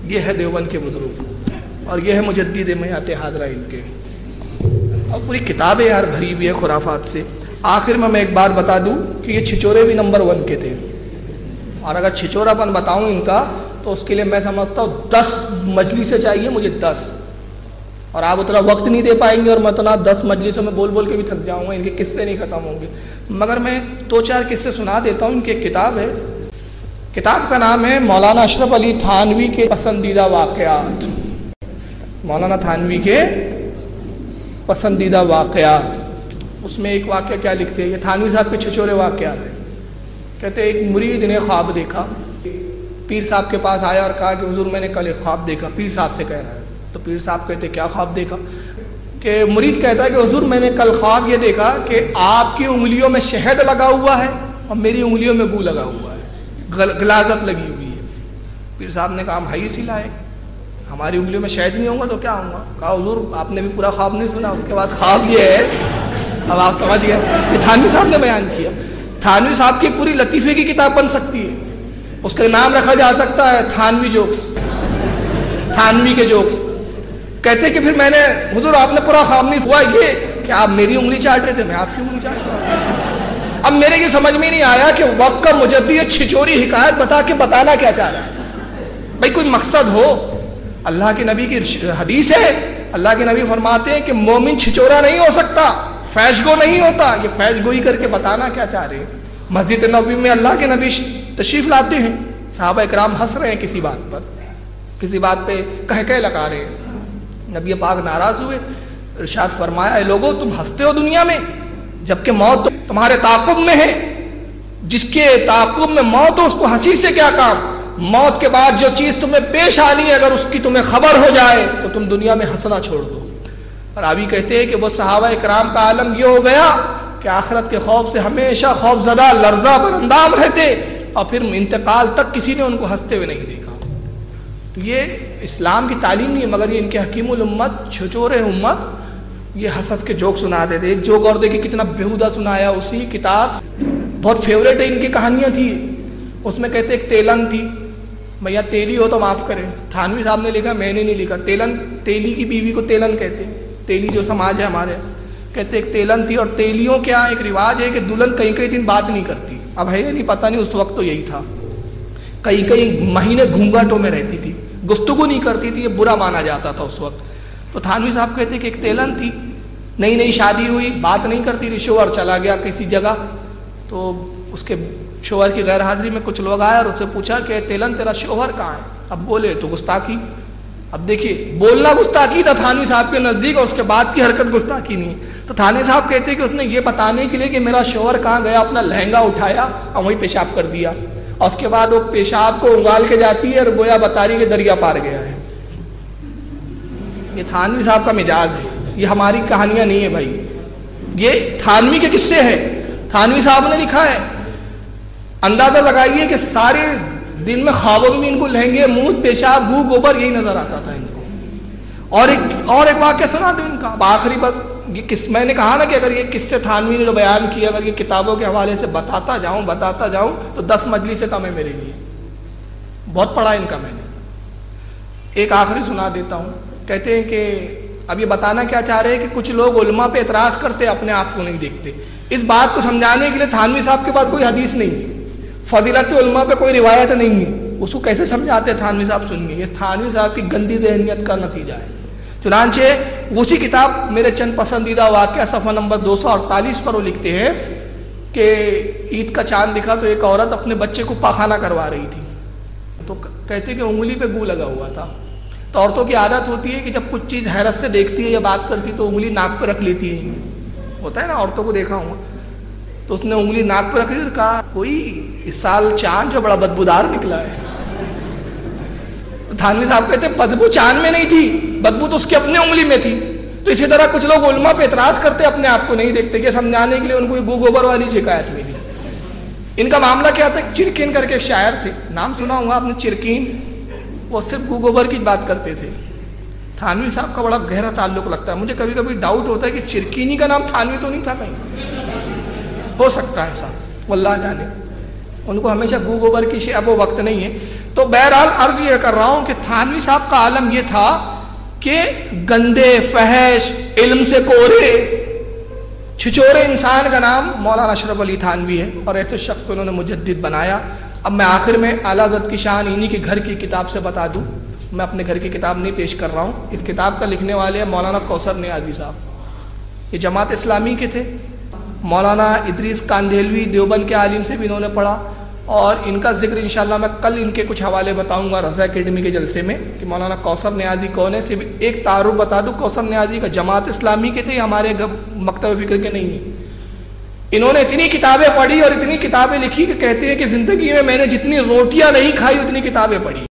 یہ ہے دیوبند کے بزرگ اور یہ ہے مجدد میعات حاضرہ ان کے، اور پوری کتابیں یار بھری ہوئی ہے خرافات سے۔ آخر میں ایک بات بتا دوں کہ یہ چھچورے بھی نمبر 1 کے تھے، اور اگر چھچورا پن بتاؤں ان کا تو اس کے لیے میں سمجھتا ہوں 10 مجلسیں چاہیے مجھے، 10، اور آپ اتنا وقت نہیں دے پائیں گے اور میں اتنا 10 مجلسوں میں بول بول کے بھی تھک جاؤں گا، ان کے قصے نہیں ختم ہوں گے، مگر میں 2-4 قصے سنا دیتا ہوں۔ ان کی ایک کتاب ہے، کتاب کا نام ہے مولانا اشرف علی تھانوی کے پسندیدہ واقعات، مولانا تھانوی کے پسندیدہ واقعات۔ اس میں ایک واقعہ کیا لکھتے ہیں، یہ تھانوی صاحب کے چھچورے واقعات ہیں۔ کہتے ہیں ایک مرید نے خواب دیکھا، پیر صاحب کے پاس آیا اور کہا کہ حضور میں نے کل ایک خواب دیکھا، پیر صاحب سے کہہ رہا ہے۔ تو پیر صاحب کہتے کیا خواب دیکھا؟ کہ مرید کہتا ہے کہ حضور میں نے کل خواب یہ دیکھا کہ آپ کی انگلیوں میں شہد لگا ہوا ہے اور میری انگلیوں میں بو لگا ہوا ہے، غلاظت لگی ہوئی ہے۔ پیر صاحب نے کہا ہم ہے اسی لائق، ہماری انگلیوں میں شہد نہیں ہوگا تو کیا ہوگا؟ کہا حضور آپ نے بھی پورا خواب نہیں سنا۔ اس کے بعد خواب یہ ہے، اب آپ سمجھ گئے، یہ تھانوی صاحب نے بیان کیا۔ تھانوی صاحب کی پوری لطیفے کی کتاب بن سکتی ہے، اس کا نام رکھا جا سکتا ہے تھانوی جوکس، تھانوی کے جوکس۔ کہتے کہ پھر میں نے حضور آپ نے پورا خواب نہیں ہوا یہ کہ آپ میری انگلی چاٹ رہے تھے، میں آپ کی انگلی چاٹ رہا تھا۔ اب میرے یہ سمجھ میں نہیں آیا کہ وقت کا مجدد چھچوری حکایت بتا کے بتانا کیا چاہ رہا ہے؟ بھائی کوئی مقصد ہو۔ اللہ کے نبی کی حدیث ہے، اللہ کے نبی فرماتے ہیں کہ مومن چھچورا نہیں ہو سکتا، فیض گو نہیں ہوتا۔ یہ فیض گوئی کر کے بتانا کیا چاہ رہے ہیں؟ مسجد نبوی میں اللہ کے نبی تشریف لاتے ہیں، صحابہ اکرام ہنس رہے ہیں کسی بات پر، کسی بات پہ کہہ لگا رہے ہیں۔ نبی پاک ناراض ہوئے، ارشاد فرمایا اے لوگو تم ہنستے ہو دنیا میں جبکہ موت تمہارے تعاقب میں ہے، جس کے تعاقب میں موت ہو اس کو ہنسی سے کیا کام؟ موت کے بعد جو چیز تمہیں پیش آنی ہے اگر اس کی تمہیں خبر ہو جائے تو تم دنیا میں ہنسنا چھوڑ دو۔ راوی کہتے ہیں کہ وہ صحابہ اکرام کا عالم یہ ہو گیا کہ آخرت کے خوف سے ہمیشہ خوف زدہ لرزہ براندام رہتے، اور پھر انتقال تک کسی نے ان کو ہنستے ہوئے نہیں دیکھا۔ تو یہ اسلام کی تعلیم نہیں ہے، مگر یہ ان کے حکیم الامت چھچورے امت یہ ہنس کے جوک سنا دیتے۔ ایک جوک اور دیکھیں کتنا بیہودہ سنایا، اسی کتاب بہت فیوریٹ ہے ان کی کہانیاں تھی، اس میں کہتے ایک تیلن تھی، بھیا تیلی ہو تو معاف کریں، تھانوی صاحب نے لکھا میں نے نہیں لکھا، تیلن تیلی کی بیوی کو تیلن کہتے ہیں، تیلی جو سماج ہے ہمارے، کہتے ایک تیلن تھی، اور تیلیوں کیا ایک رواج ہے کہ دلہن کئی دن بات نہیں کرتی، اب ہے نہیں پتہ نہیں، اس وقت تو یہی تھا، کئی مہینے گھونگھٹوں میں رہتی تھی، گفتگو نہیں کرتی تھی، یہ برا مانا جاتا تھا اس وقت۔ تو تھانوی صاحب کہتے کہ ایک تیلن تھی، نئی شادی ہوئی، بات نہیں کرتی تھی، شوہر چلا گیا کسی جگہ، تو اس کے شوہر کی غیر حاضری میں کچھ لوگ آئے اور اس سے پوچھا کہ تیلن تیرا شوہر کہاں ہے؟ اب بولے تو گستاخی، اب دیکھیے بولنا گستاخی تھا تھانوی صاحب کے نزدیک، اور اس کے بعد کی حرکت گستاخی نہیں۔ تو تھانوی صاحب کہتے کہ اس نے یہ بتانے کے لیے کہ میرا شوہر کہاں گیا، اپنا لہنگا اٹھایا اور وہیں پیشاب کر دیا، اور اس کے بعد وہ پیشاب کو انگال کے جاتی ہے اور گویا بتا رہی کہ دریا پار گیا ہے۔ یہ تھانوی صاحب کا مزاج ہے، یہ ہماری کہانیاں نہیں ہے بھائی، یہ تھانوی کے قصے ہیں، تھانوی صاحب نے لکھا ہے۔ اندازہ لگائیے کہ سارے دن میں خوابوں میں ان کو لہنگے، منہ، پیشاب، گو، گوبر یہی نظر آتا تھا ان کو۔ اور ایک واقعہ سنا دوں ان کا، آخری بس یہ میں نے کہا نا کہ اگر یہ قصے تھانوی نے جو بیان کیا اگر یہ کتابوں کے حوالے سے بتاتا جاؤں تو 10 مجلس سے کم ہے میرے لیے، بہت پڑھا ان کا میں نے۔ ایک آخری سنا دیتا ہوں، کہتے ہیں کہ اب یہ بتانا کیا چاہ رہے ہیں کہ کچھ لوگ علماء پہ اعتراض کرتے اپنے آپ کو نہیں دیکھتے۔ اس بات کو سمجھانے کے لیے تھانوی صاحب کے پاس کوئی حدیث نہیں، فضیلت علماء پہ کوئی روایت نہیں ہے، اس کو کیسے سمجھاتے تھانوی صاحب؟ سنیے، یہ تھانوی صاحب کی گندی ذہنیت کا نتیجہ ہے۔ چنانچہ اسی کتاب میرے چند پسندیدہ واقعہ صفحہ نمبر 248 پر وہ لکھتے ہیں کہ عید کا چاند دکھا تو ایک عورت اپنے بچے کو پاخانہ کروا رہی تھی، تو کہتے کہ انگلی پہ گو لگا ہوا تھا۔ تو عورتوں کی عادت ہوتی ہے کہ جب کچھ چیز حیرت سے دیکھتی ہے یا بات کرتی ہے تو انگلی ناک پہ رکھ لیتی ہے، ہوتا ہے نا عورتوں کو دیکھا ہوں۔ تو اس نے انگلی ناک پہ رکھ لی اور کہا کوئی اس سال چاند جو بڑا بدبودار نکلا ہے۔ تھانوی صاحب کہتے بدبو چاند میں نہیں تھی، بدبو تو اس کی اپنے انگلی میں تھی۔ تو اسی طرح کچھ لوگ علماء پہ اعتراض کرتے اپنے آپ کو نہیں دیکھتے، یہ سمجھانے کے لیے ان کو گو گوبر والی شکایت ملی۔ ان کا معاملہ کیا تھا؟ چرکین کر کے ایک شاعر تھے، نام سنا ہوگا آپ نے، چرکین، وہ صرف گو گوبر کی بات کرتے تھے۔ تھانوی صاحب کا بڑا گہرا تعلق لگتا ہے، مجھے کبھی کبھی ڈاؤٹ ہوتا ہے کہ چرکینی کا نام تھانوی تو نہیں تھا کہیں، ہو سکتا ہے ایسا، واللہ جانے۔ ان کو ہمیشہ گو گوبر کی اب وہ وقت نہیں ہے۔ تو بہرحال عرض یہ کر رہا ہوں کہ تھانوی صاحب کا عالم یہ تھا کہ گندے فحش علم سے کورے چھچورے انسان کا نام مولانا اشرف علی تھانوی ہے، اور ایسے شخص کو انہوں نے مجدد بنایا۔ اب میں آخر میں اعلیٰ حضرت کی شان انہی کے گھر کی کتاب سے بتا دوں، میں اپنے گھر کی کتاب نہیں پیش کر رہا ہوں، اس کتاب کا لکھنے والے ہیں مولانا کوثر نیازی صاحب، یہ جماعت اسلامی کے تھے۔ مولانا ادریس کاندھیلوی دیوبند کے عالم سے بھی انہوں نے پڑھا، اور ان کا ذکر انشاءاللہ میں کل ان کے کچھ حوالے بتاؤں گا رضا اکیڈمی کے جلسے میں کہ مولانا کوثر نیازی کون ہے۔ صرف ایک تعارف بتا دوں، کوثر نیازی کا جماعت اسلامی کے تھے، ہمارے مکتب فکر کے نہیں ہیں۔ انہوں نے اتنی کتابیں پڑھی اور اتنی کتابیں لکھی کہ کہتے ہیں کہ زندگی میں نے جتنی روٹیاں نہیں کھائی اتنی کتابیں پڑھی۔